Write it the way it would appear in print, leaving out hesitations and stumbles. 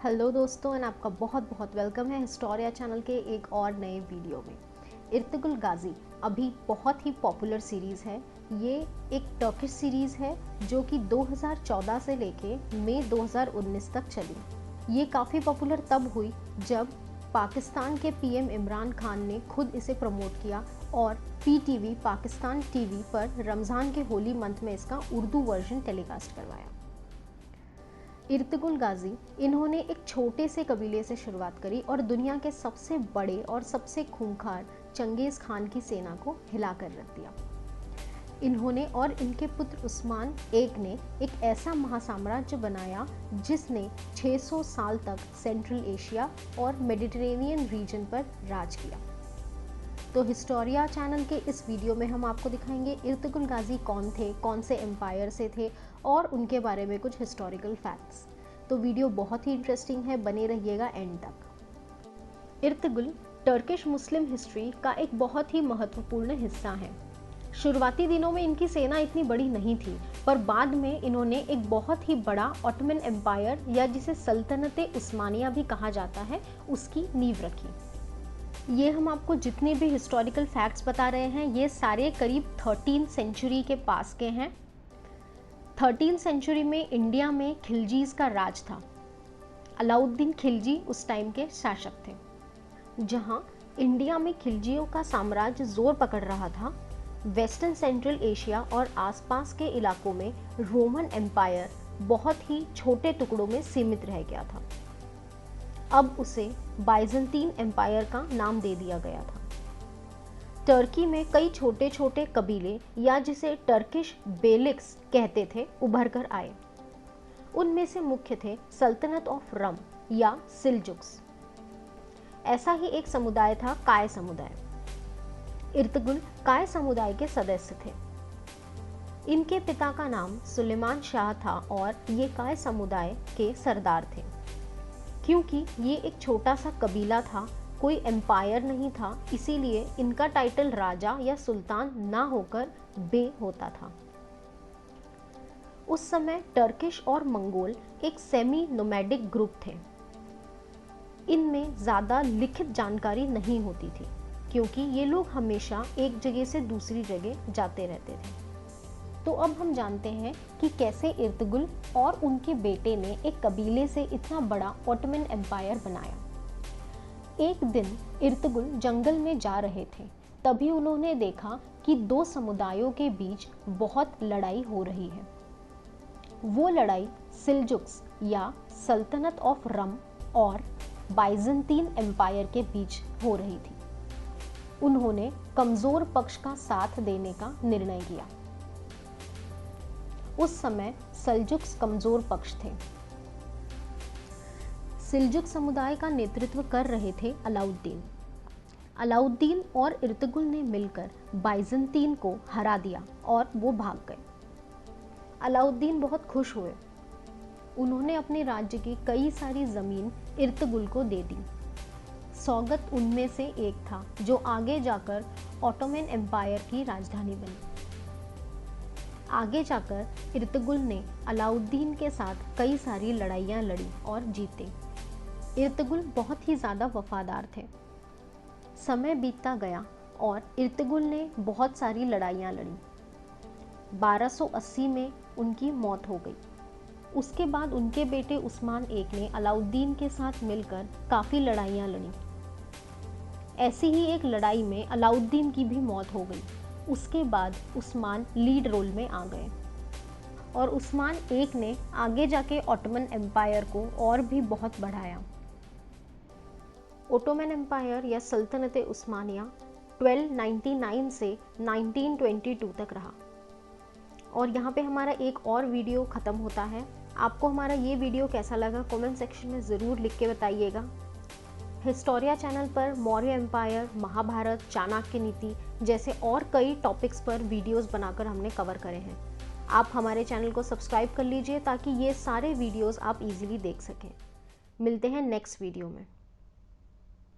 Hello दोस्तों and आपका बहुत बहुत वेलकम है हिस्टोरिया चैनल के एक और नए वीडियो में। इर्तुगरुल गाजी अभी बहुत ही पॉपुलर सीरीज़ है। ये एक टर्किश सीरीज़ है जो कि 2014 से लेके मई 2019 तक चली। ये काफ़ी पॉपुलर तब हुई जब पाकिस्तान के पीएम इमरान खान ने खुद इसे प्रमोट किया और पीटीवी पाकिस्तान टीवी पर रमज़ान के होली मंथ में इसका उर्दू वर्जन टेलीकास्ट करवाया। इर्तुगरुल गाजी इन्होंने एक छोटे से कबीले से शुरुआत करी और दुनिया के सबसे बड़े और सबसे खूंखार चंगेज़ खान की सेना को हिलाकर रख दिया। इन्होंने और इनके पुत्र उस्मान एक ने एक ऐसा महासाम्राज्य बनाया जिसने 600 साल तक सेंट्रल एशिया और मेडिटेरेनियन रीजन पर राज किया। तो हिस्टोरिया चैनल के इस वीडियो में हम आपको दिखाएंगे इर्तुगरुल गाजी कौन थे, कौन से एम्पायर से थे और उनके बारे में कुछ हिस्टोरिकल फैक्ट्स। तो वीडियो बहुत ही इंटरेस्टिंग है, बने रहिएगा एंड तक। इर्तुगरुल टर्किश मुस्लिम हिस्ट्री का एक बहुत ही महत्वपूर्ण हिस्सा है। शुरुआती दिनों में इनकी सेना इतनी बड़ी नहीं थी, पर बाद में इन्होंने एक बहुत ही बड़ा ऑटोमन एम्पायर या जिसे सल्तनते उस्मानिया भी कहा जाता है उसकी नींव रखी। ये हम आपको जितने भी हिस्टोरिकल फैक्ट्स बता रहे हैं ये सारे करीब 13th सेंचुरी के पास के हैं। 13th सेंचुरी में इंडिया में खिलजीज का राज था। अलाउद्दीन खिलजी उस टाइम के शासक थे। जहां इंडिया में खिलजियों का साम्राज्य जोर पकड़ रहा था, वेस्टर्न सेंट्रल एशिया और आसपास के इलाकों में रोमन एम्पायर बहुत ही छोटे टुकड़ों में सीमित रह गया था। अब उसे बाइजेंटीन एम्पायर का नाम दे दिया गया था। टर्की में कई छोटे छोटे कबीले या जिसे टर्किश बेलिक्स कहते थे उभर कर आए। उनमें से मुख्य थे सल्तनत ऑफ रम या सिल्जुक्स। ऐसा ही एक समुदाय था काय समुदाय। इर्तुगरुल काय समुदाय के सदस्य थे। इनके पिता का नाम सुलेमान शाह था और ये काय समुदाय के सरदार थे। क्योंकि ये एक छोटा सा कबीला था, कोई एम्पायर नहीं था, इसीलिए इनका टाइटल राजा या सुल्तान ना होकर बे होता था। उस समय टर्किश और मंगोल एक सेमी नोमैडिक ग्रुप थे। इनमें ज़्यादा लिखित जानकारी नहीं होती थी क्योंकि ये लोग हमेशा एक जगह से दूसरी जगह जाते रहते थे। तो अब हम जानते हैं कि कैसे इर्तुगरुल और उनके बेटे ने एक कबीले से इतना बड़ा ऑटोमन एम्पायर बनाया। एक दिन इर्तुगरुल जंगल में जा रहे थे, तभी उन्होंने देखा कि दो समुदायों के बीच बहुत लड़ाई हो रही है। वो लड़ाई सिल्जुक्स या सल्तनत ऑफ रम और बाइजेंटीन एम्पायर के बीच हो रही थी। उन्होंने कमजोर पक्ष का साथ देने का निर्णय किया। उस समय सल्जुक्स कमजोर पक्ष थे। सिल्जुक समुदाय का नेतृत्व कर रहे थे अलाउद्दीन। अलाउद्दीन और इर्तुगरुल ने मिलकर बाइजेंटीन को हरा दिया और वो भाग गए। अलाउद्दीन बहुत खुश हुए। उन्होंने अपने राज्य की कई सारी जमीन इर्तुगरुल को दे दी। सौगत उनमें से एक था जो आगे जाकर ऑटोमन एम्पायर की राजधानी बनी। आगे जाकर इर्तुगरुल ने अलाउद्दीन के साथ कई सारी लड़ाइयाँ लड़ी और जीते। इर्तुगरुल बहुत ही ज़्यादा वफादार थे। समय बीतता गया और इर्तुगरुल ने बहुत सारी लड़ाइयाँ लड़ी। 1280 में उनकी मौत हो गई। उसके बाद उनके बेटे उस्मान एक ने अलाउद्दीन के साथ मिलकर काफ़ी लड़ाइयाँ लड़ी। ऐसी ही एक लड़ाई में अलाउद्दीन की भी मौत हो गई। उसके बाद उस्मान लीड रोल में आ गए और उस्मान एक ने आगे जाके ऑटोमन एम्पायर को और भी बहुत बढ़ाया। ओटोमन एम्पायर या सल्तनत उस्मानिया 1299 से 1922 तक रहा। और यहाँ पे हमारा एक और वीडियो ख़त्म होता है। आपको हमारा ये वीडियो कैसा लगा कमेंट सेक्शन में ज़रूर लिख के बताइएगा। हिस्टोरिया चैनल पर मौर्य एम्पायर, महाभारत, चाणक्य नीति जैसे और कई टॉपिक्स पर वीडियोस बनाकर हमने कवर करे हैं। आप हमारे चैनल को सब्सक्राइब कर लीजिए ताकि ये सारे वीडियोस आप इजीली देख सकें। मिलते हैं नेक्स्ट वीडियो में।